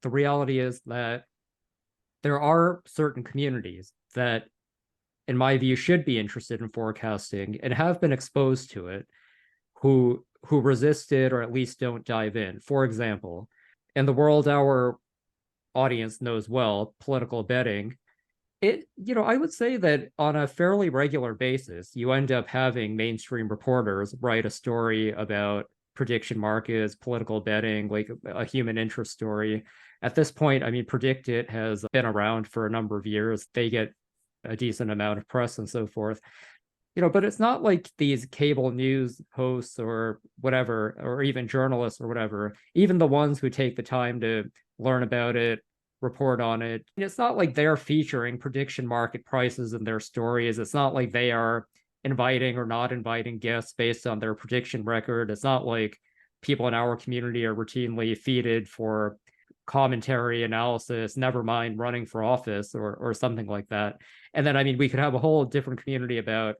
the reality is that there are certain communities that, in my view, should be interested in forecasting and have been exposed to it, who resist it or at least don't dive in. For example, in the world our audience knows well, political betting, I would say that on a fairly regular basis, you end up having mainstream reporters write a story about prediction markets, political betting, like a human interest story. At this point, I mean, PredictIt has been around for a number of years. They get a decent amount of press and so forth. But it's not like these cable news hosts or whatever, or even journalists or whatever, even the ones who take the time to learn about it, report on it. It's not like they're featuring prediction market prices in their stories. It's not like they are inviting or not inviting guests based on their prediction record. It's not like people in our community are routinely feeded for commentary analysis, never mind running for office or something like that. And then, I mean, we could have a whole different community about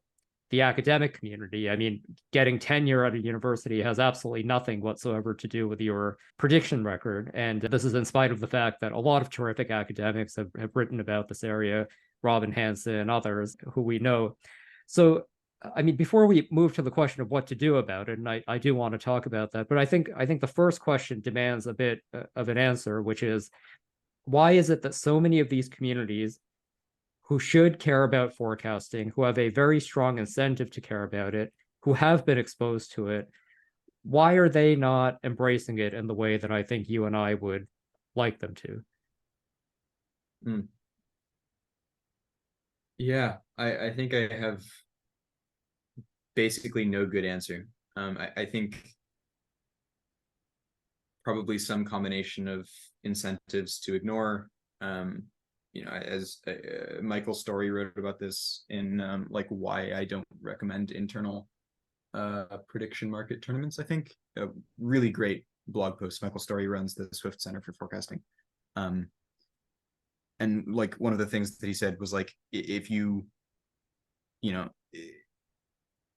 the academic community. I mean, getting tenure at a university has absolutely nothing whatsoever to do with your prediction record. And this is in spite of the fact that a lot of terrific academics have written about this area, Robin Hanson and others who we know. So, I mean, before we move to the question of what to do about it, and I do want to talk about that, but I think the first question demands a bit of an answer, which is, why is it that so many of these communities who should care about forecasting, who have a very strong incentive to care about it, who have been exposed to it, why are they not embracing it in the way that I think you and I would like them to? Yeah, I think I have basically no good answer. I think probably some combination of incentives to ignore, as Michael Story wrote about this in like why I don't recommend internal prediction market tournaments. I think a really great blog post. Michael Story runs the Swift Center for Forecasting. And like one of the things that he said was like, if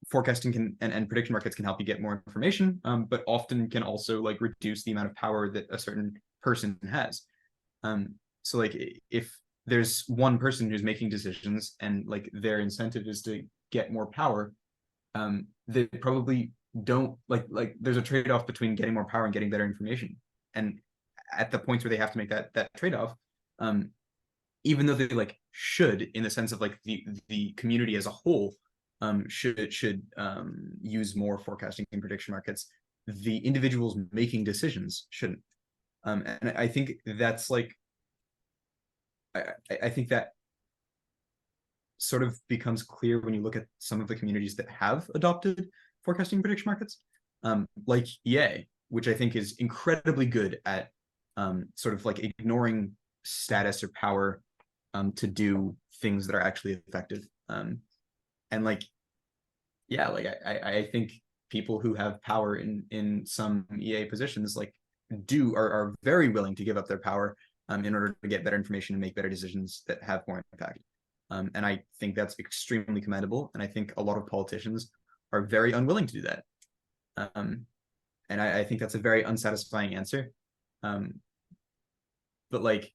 forecasting can and prediction markets can help you get more information, but often can also like reduce the amount of power that a certain person has. So like if there's one person who's making decisions and like their incentive is to get more power, they probably don't like there's a trade-off between getting more power and getting better information. And at the points where they have to make that trade-off, even though they like should, in the sense of like the community as a whole should use more forecasting and prediction markets, the individuals making decisions shouldn't. And I think that's like I think that sort of becomes clear when you look at some of the communities that have adopted forecasting prediction markets, like EA, which I think is incredibly good at sort of like ignoring status or power to do things that are actually effective. And like, yeah, like I think people who have power in some EA positions like are very willing to give up their power in order to get better information and make better decisions that have more impact. And I think that's extremely commendable. And I think a lot of politicians are very unwilling to do that. And I think that's a very unsatisfying answer. But like,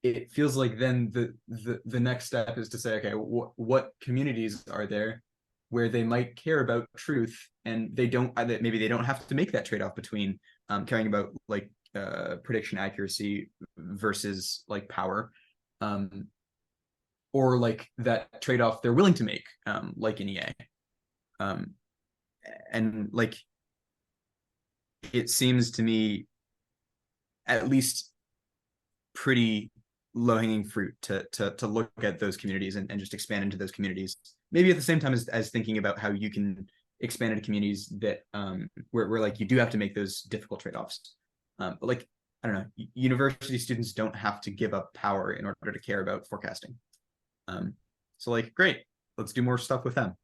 it feels like then the next step is to say, okay, what communities are there where they might care about truth and maybe they don't have to make that trade-off between caring about like prediction accuracy versus like power, or like that trade-off they're willing to make, like in EA. And like, it seems to me at least pretty low-hanging fruit to look at those communities and just expand into those communities, maybe at the same time as thinking about how you can expand into communities that where like you do have to make those difficult trade-offs, but like, I don't know, university students don't have to give up power in order to care about forecasting. So like, great, let's do more stuff with them.